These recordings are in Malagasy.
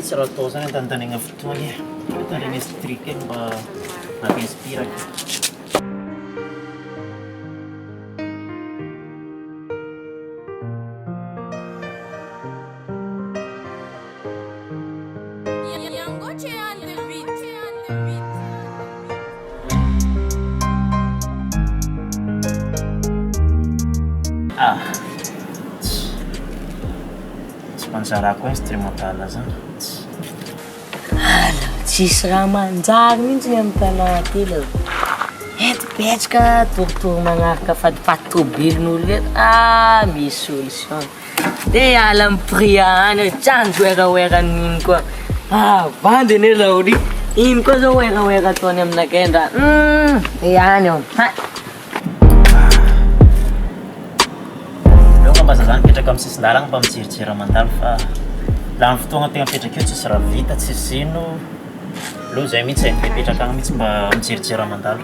tsy raha atao zany an-tantanegna fotoana tandreny strict eny mba mampiinspiraka. Tsy manzarako instrumental zany. Tsisy raha manjary mihitsy ny amin'ny tanàna telo. Eto petraka torotoro magnaraka fatipaty tobilin'olo eto. Misy solution. De ala amin'ny prix any trano oeraoeran'iny koa. Vandy ane laory. Iny koa zao oeraoera ataony aminakay ndra. Ihany ao. Mba zany mipetraka amin'ny sisin-dalagna mba mijerijery mandalo fa laha ny fotoagna tegna mipetraka eo tsisy raha vita tsisy ino aloha zay mihitsy haiko mipetraka agny mihitsy mba mijerijery mandalo.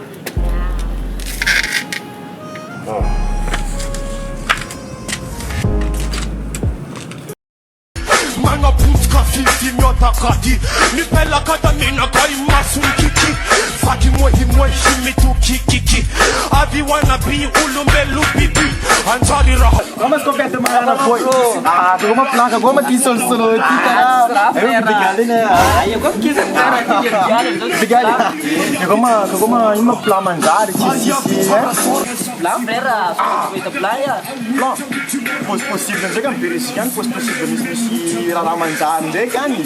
Manapotika fifi miatakady mipelaka menaka imasonkiky vaky mohimohy mitukikiki avy wanabi olombelo biby anjary raha Vamos completar uma grana foi. Pegou uma placa, alguma que solucionou aqui, cara. Obrigado, né? Eu como quis entrar aqui, Obrigado. Pegou uma plá manjari, né? Lá, frera, muita praia. Não, fosse possível, não sei que verificando, fosse possível, me lá manjari, não sei que ani.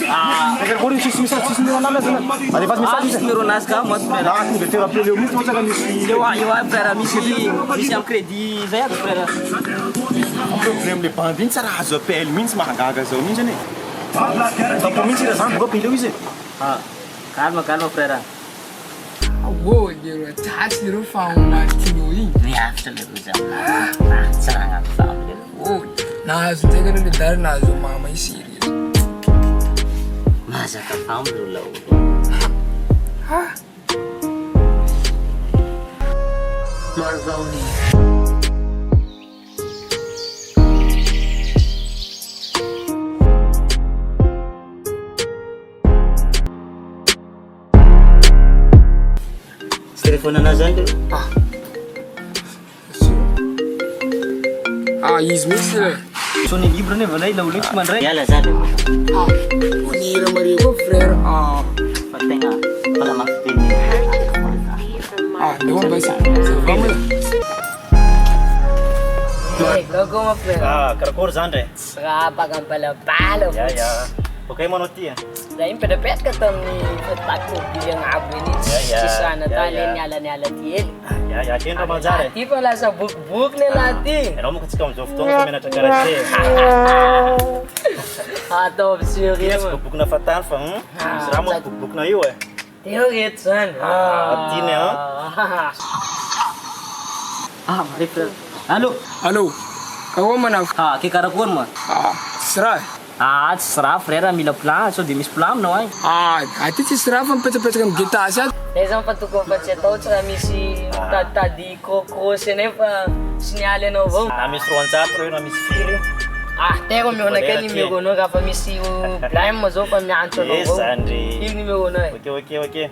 Porque agora isso me sabe, isso não é nada, né? Mas faz mensagem. Isso me ronas cá, mas frera. Ah, que beteu a pele, eu me trouxe a missão. Eu frera, missão acredito, velho, frera. O problema de pandemia será a pele, menos magaga, só menos né? Então por mim será sangue, vou pedir isso. Calma, frera. Whoa, you're a taxi to found my Tinoy. We have to live with them. Sarang family. Whoa, now I was taking the dirt now, so mama is serious. Masa ka family low. Huh? Marvoni. Telefona na zany He's missing. So ni libro ni wala ilaw link man rin. Yala zali. Unira Mario, frère. Patenga pala makpini. Doon ba siya? Vamos. Logo mo frère. karakor zany re. Srapa kang pala palo. Ya. Okay mo no tia. Dahil pedapet ka tam ni Fatako bilang abo ni Sisa na talin nyala tiel. Ya, kin ra manjare. Di pala sa buk nila ti. Ano mo kasi kung zoftong sa mina takarate. Ato serious Yes, mo. buk na fatan fa. Sira mo buk na yo eh. Teorit san. Tine Mari frère. Hello. Kamu mana? Kikarakon mo. Sra. Serah frère mila plan so di mis plan no ay. Ati si Sra fan pecah-pecah kam kita asat. Dahil pa tukong pa siya tao sa misi tadi ko sene pa sinyale no bom. Namis ruan sapro, namis fili. Teko mi ona kani mi gono ka pa misi plan mo zo pa mi anto no Yes, bom. Andre. Ini mi gono. Okay.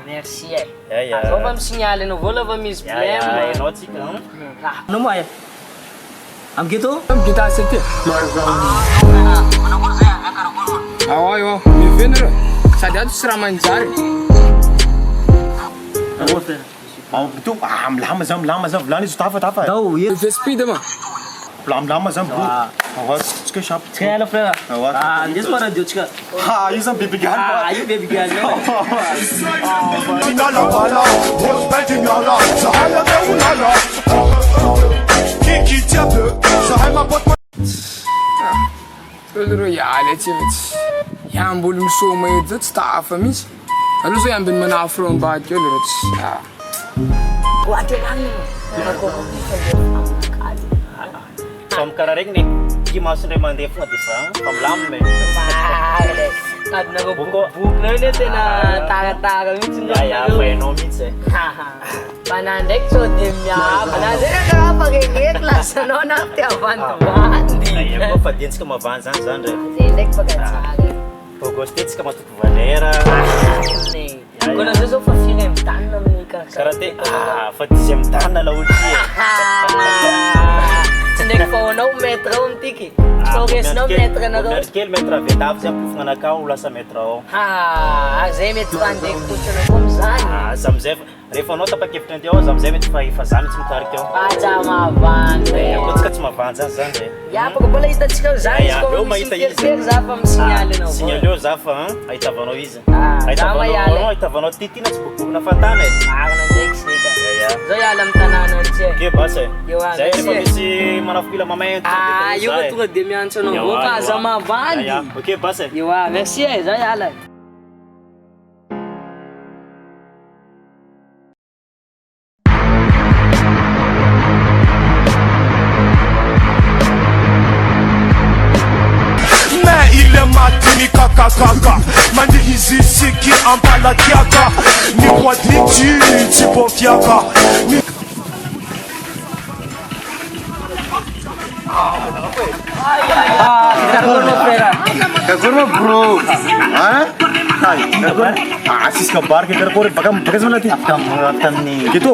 Merci. Ya. So pa mi sinyale no vola pa mis plan. Ya, no chika. Ano mo ay? Am gitu? Kam kita asat ya. Ayo, mi venera. Sadia tu Sra manjari. Ano frère? Betul, lama zam, velani tafa. Daw, ye. Vespi dama. Lama zam, bro. Awas, ska shop. Kaya frère. This para Dutchka. Isso é bibigan. Ayo baby girl. Minala, prospecting yala, Sahaya de Unala. Kiki diable, Sahaya bot. Tuluro ya let's Yan bulum so may dat staff mis. Ano so yan bin manafro ang bad yun let's. Buat lang. Ako Som kararing ni Kimas rin man defo disang pamlam me. Kad buk na ulit na taga minsan. Ya, bueno minsan. Panandek so dimya. Panandek ka pagigit la sa no na tiyawan tuwan. Ayoko fa diantsika mavandy zany re. Zay ndraiky bakatsara. Augustintsika matoky Valera. Koa zao zao fa firy mitanina amin'ny Karaha te fa 10e tany la olo ty. Tsy ndraiky fa anao maître ao amitiky. Storesinao maître anareo. Kely maître vedavy zay apofogna anakao ho lasa maître ao. Zay mety fandeha kotrana koa amizany. Za amizay rehefa anao tapakevitra anty ao za amizay mety fa za mitsy mitarika ao. Aza mavandy. Akotsika tsy mavandy zany re. Baka mbola hitantsika zany izy Eo koa mahita izy. misy za fa misignaly anao. Signaleo za fa ahitavanao izy. Mayala. Ahitavanao titina tsy bokobokona fantana e. Marina ndraiky sika. Zao iala amin'ny tanàna antsy. Ke basa e. Zay Rehefa misy manafokila mamento. Io ko tonga dia miantso anao fa aza mavandy. Ok basa e. Merci e, zao iala. Matini kakakaka mandihizi siki ampala kiaka ni kwaditi tipofiaka Kagurma bro. Asis kabar kita kore bagam mana ti? Gitu.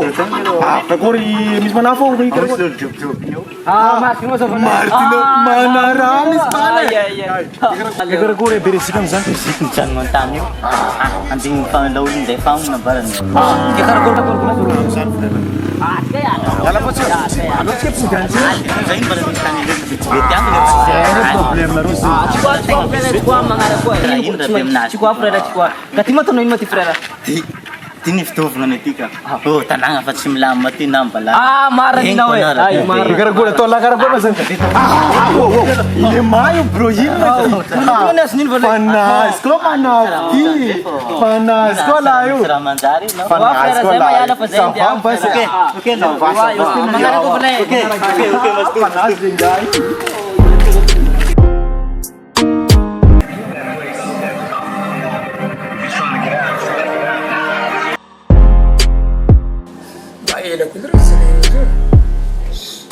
Kagori mis mana fo ni kagori. Martino mana ramis mana? Kagori kore berisikan zan. Jangan ngontam yuk. Anjing laulin deh faun nabaran. Alam mo siya. Ano siya po gansi? Zain pada bintang ini Problem na rin. Tini fitaovagna ny aty ka. Tanàgna fa tsy milamati nampala. Marina na we. Ay, marina. Kagori to la kagori masan. Ile mayo bro yun. Panas ko manafti. Panas ko layo. Ramandari no. Panas ko layo. Safam pa siya. Okay no. Okay, mas tu. Panas din guys. Ele aku terus serius.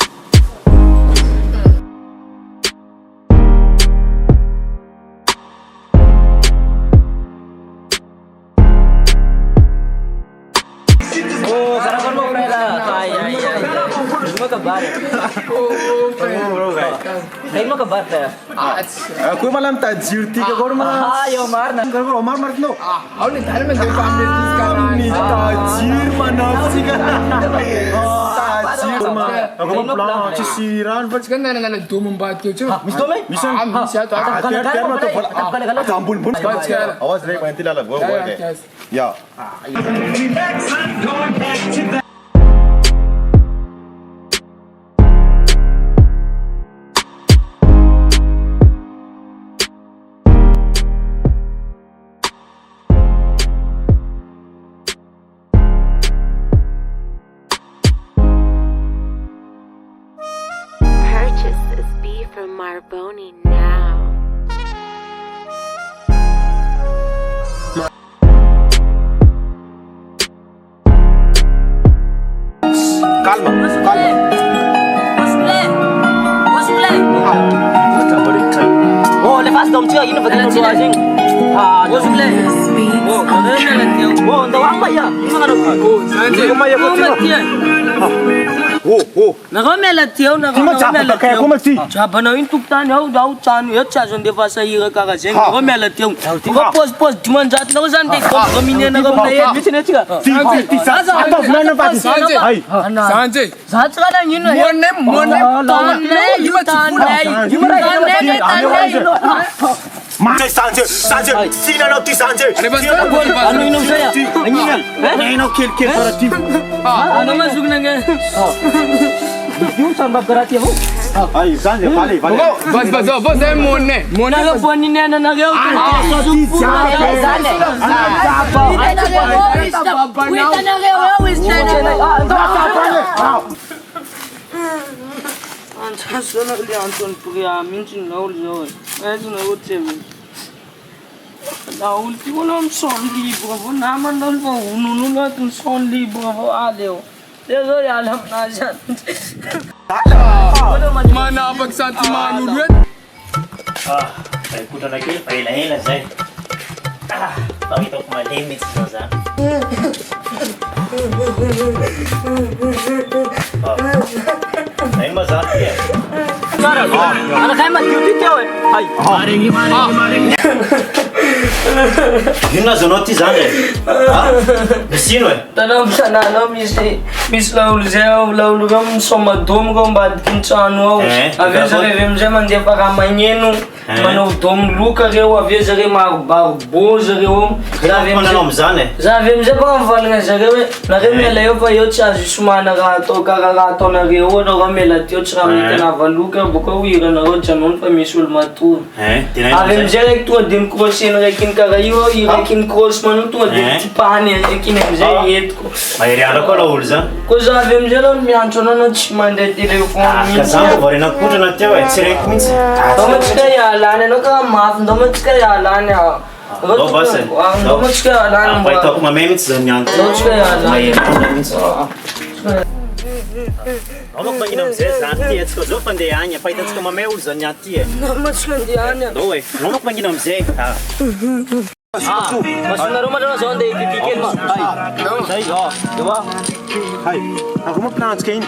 Sarapan mo pera. Ay. Mo kabar. Ay mo kabar ta. Aku malam tajir tiga kor mana? Yo marna. Kagori Omar Martino. Aku ni tadi menjadi family sekarang. Ni tajir mana sih kan? Tajir mana? Aku mau pulang cisiran. Sekarang nana dua membat kau cuma. Misto me? Misto. Bisa tu. Tiar mah tu. Campur pun. Awas rek nanti lah gua deh. Ya. Purchase this beef from Marboni now. Calma. Oh, lepas dom cia ini bagaimana sih anjing? Bos beli. Oh, bagaimana nanti? Oh, untuk apa ya? Gimana dong? Oh, sanjay. Kumaya ko tiyo. Nakamela tiyo, nakamela tiyo. Kumasi. Siapa na yung tuktan yaw daw chan yat cha son de fasa hira kakaseng. Nakamela tiyo. Ko pos juman jat na ko san de ko kami na nakamela. Bisa na chiga. Atas mana pati? Ay. Sanjay. Zat ka lang yun. Monem. Sanjay, Sanjay, sino no ti Sanjay? Ano inom saya? Angingan. Ano kill para team. Ano masuk na nga? Yung saan bagarati ako? Ay, Sanjay, pali. Bos, saya monem. Nagapuan ni Nena nagyaw. Anton punya minci naul jauh, itu naul cewek. Naul tu mana sondi, bukan nama naul pun unu lah tu sondi bukan ada. Dia tu ya alam nazar. Manapaka sentiment olo eto. Ikotrana kely fa elaela zay. Fa hitako malemy mihitsy zao zany. Ino ma zany ty e? Anakay madio-dio teo e. Inona azo anao ty zany e? Misy ino e? Tanao tanànao misy laolo zay ao, laolo reo misomadomoka ao ambadiky ny trano ao. Aveo zareo amizay mandefa raha magneno manao domoloka reo, aveo zareo marobarbo zareo ao. Mananao amizany e? Za aveo amizay baka mivalagna zareo hoe nareo miala eo fa eo tsy azo isomana raha atao karaha raha ataonareo eo, anao raha miala teo tsy raha mety anavaloka boka ho hiranareo janony fa misy olo matory. Aveo amizay raiky tonga de mikroseny raiky iny karaha io, i raiky iny krosy manao tonga de mitipahany raiky iny amizay entiko. Mahery andra koa laolo zany. Ko za aveo amizay aloha miantso anao tsy mandeha telefony Ka zany mba varena kotrana teo e, tsy reky mihitsy. Ndao matsika ialany anao karaha mafy, ndao matsika ialany Ndao basa e. Ndao matsika ialany Mba hitako mamay mihitsy zany andro. ndao matsika ialany. Mahery andra mihitsy. Ao manko magnino amizay zany ty e, tsika zao fandeha agny, fa hitantsika mamay olo zany any ty e. Ndao matsika andehany. Ndao e, anao manko magnino amizay. Masonareo matrana zao andeha hititike ma. Zay, Diba? Hay, ako mo plantsika iny.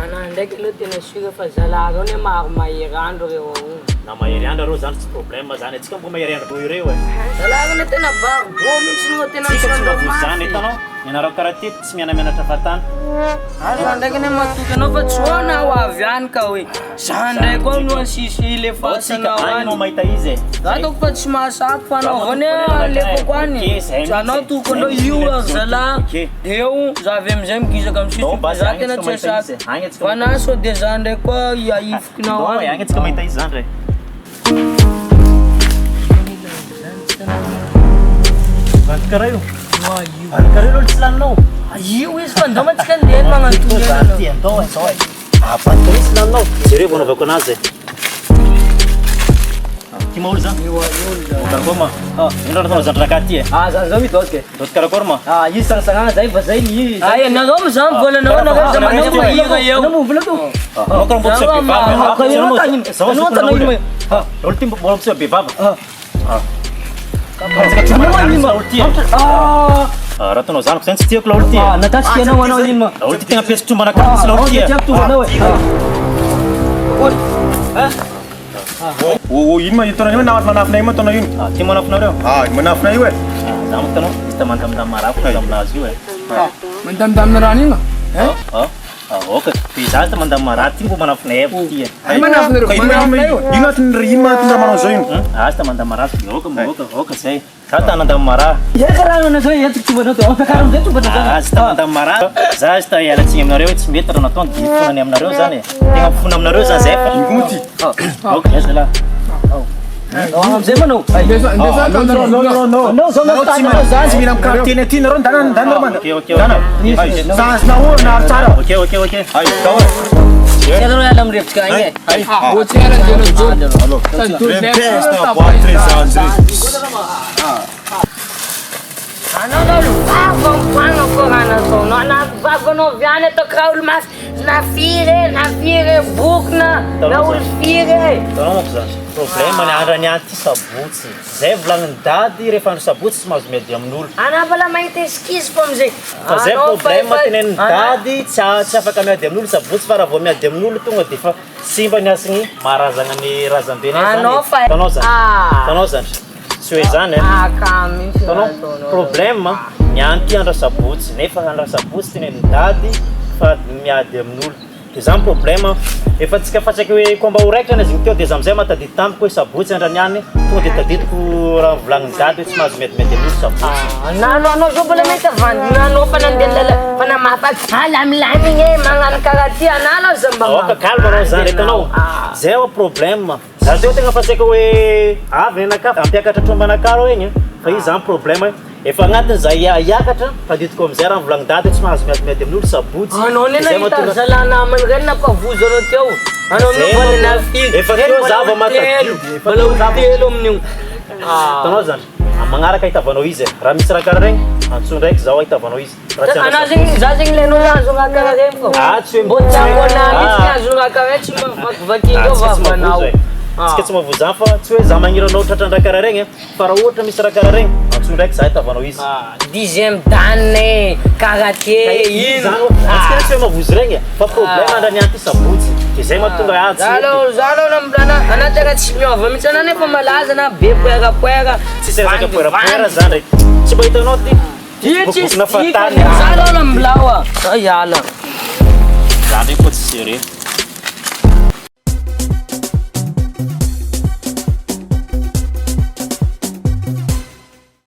Ana ndraiky aloha tena suga fa zalahy reo ne maro mahery andro reo ao. na mahery andro arô zany tsy problème zany, atsika mbo mahery andro ireo e. Zalahy reo ne tena barbo mihitsy no tena Tsika tsy misandro mavozo zany etanao, mianarao karaha ty tsy mianamianatra fatana. Za ndraiky ne matoky anao fa tsy hoana ho avy any ka hoe za ndraiky koa no asisy lefasanao Tsika any. no mahita izy e. Za toko fa tsy mahasako fa anao avao ne alefako any. Za anao toko anao io ary zalahy eo za avy amizay migizaka am'sisy za tena tsy asako. Fa na so de za ndraiky koa aifokinao Agny any. atsika mahita izy zany re. Karaha io. Karaha io tsy laninao. Io izy fa ndao matsika andeha magnantony Zany ty andao e, zao e. Apato misy laninao. Jereo vao navako anazy e. Ty maolo zany? Karakory ma? Ino raha zany raka ty e? Zany zao mitôtka. Dôty karakory ma? Io sagnasagna zay fa zay ni. Ay nareo mo zany volanao nareo za manao mahira eo. Ano mo vola to? Ako lang mbola sa bivava. Sa Ano tanong mo? Olo ty mbola sa bivava. Raha tanao zany ko zany tsy tiako laolo ty e. Natasika anao anao ino ma? Laolo ty tegna piesy trombana karaha sy laolo ty e. Tiako anao e. Ino ma hitanao io manafinay mo tanao ino? Ty manafinareo? Manafinay io e. Za mo tanao, izy tamandamindamy marako za aminazy io e. Mandamindamina rano ino? Oka, za tamandamy maraha ty mbo manafinay evy ty e. Ay manafinareo, manafinay io. Ino atin'ny manao zao ino? Azy tamandamy maraha, oka zay. Za tanandamy maraha. Ya karaha na zao entiko tumbana to. Ampiakariny zay tumbana zany. Azy tamandamy maraha. Za azy ta hialatsiny aminareo tsy mety raha nataony difonany aminareo zany e. Tegna mifona aminareo zany zay fa. Ino ty? Oka, ya zalahy. Amzay manao. No, tsy mila mikaraha teny aty nareo ndanareo manda. Okay. Sansy nahoana nahary tsara. Okay. Ay, tao e. Kaya yala mreftika inge. Ohatsy ara jelo Ano lalu babang pano ko ana to no na bago no viane to kraul mas na fire book na ul fire. Tanao manko zany, problème ny andrany any ty sabotsy. Zay volagniny dady rehefa andro sabotsy tsy mahazo miady amin'olo. Ana bala mahita eskisy po mzee. Fa zay problème teneniny dady tsy afaka miady amin'olo sabotsy fa raha vao miady amin'olo tonga de fa simba ny asiny maharazagna ny razam-beny zany. Tanao zany. Tsy hoe zany e. Tanao problème ny any ty andra sabotsy nefa andra sabotsy teneniny dady fa miady amin'olo. De zany problème efa tsika fatsaky hoe komba ho raika zany izy teo de za amizay matadidy tamiko hoe sabotsy andrany any tonga de tadidiko raha volagniny dady hoe tsy mahazo miady amin'olo sabotsy. Nano zao bala mahita vandy nano fa nandeha lala fa namafaky lamilamy e magnano karaha ty analo zamba. Oka calme anao zany etanao. Zay ao problème. Za zao tegna fatsaky hoe avy anaka ampiakatra trombanaka rô igny fa izy zany problème efa agnatiny za hiakatra tadidiko amizay raha volagniny dady tsy mahazo miady amin'olo sabotsy. Anao ne nahita zalahy namany reny nampavozo anao teo. Anao ne bala nafiry. Efa teo za vao matadidy. Bala telo amin'io. Tanao zany. magnaraka hitavanao izy raha misy raha karaha regny antsoa ndraiky zaho hitavanao izy raha tsy Anao zegny za zegny lenao azo raha karaha regny fô. tsy hoe Mbô tianao mihitsy azo raha karaha tsy mavakivaky eo vavanao. tsika tsy mahavoa zany fa tsy hoe za magniranao tratrandraha karaha regny fa raha ohatra misy raha karaha regny antsoa ndraiky za hitavanao izy 10e dan karaté ino. atsika tsy hoe mavozy regny fa problème andraniany ty sabotsy de zay mahatonga Zalo namblana anaty raha tsy miova mihitsy anao nefa malaza na be poerapoera. tsisy resaka poerapoera zany ndraiky tsy mba hitanao ty Tsisy bokona fatany zalo namblao. Iala. zany ndraiky koa tsy sérieux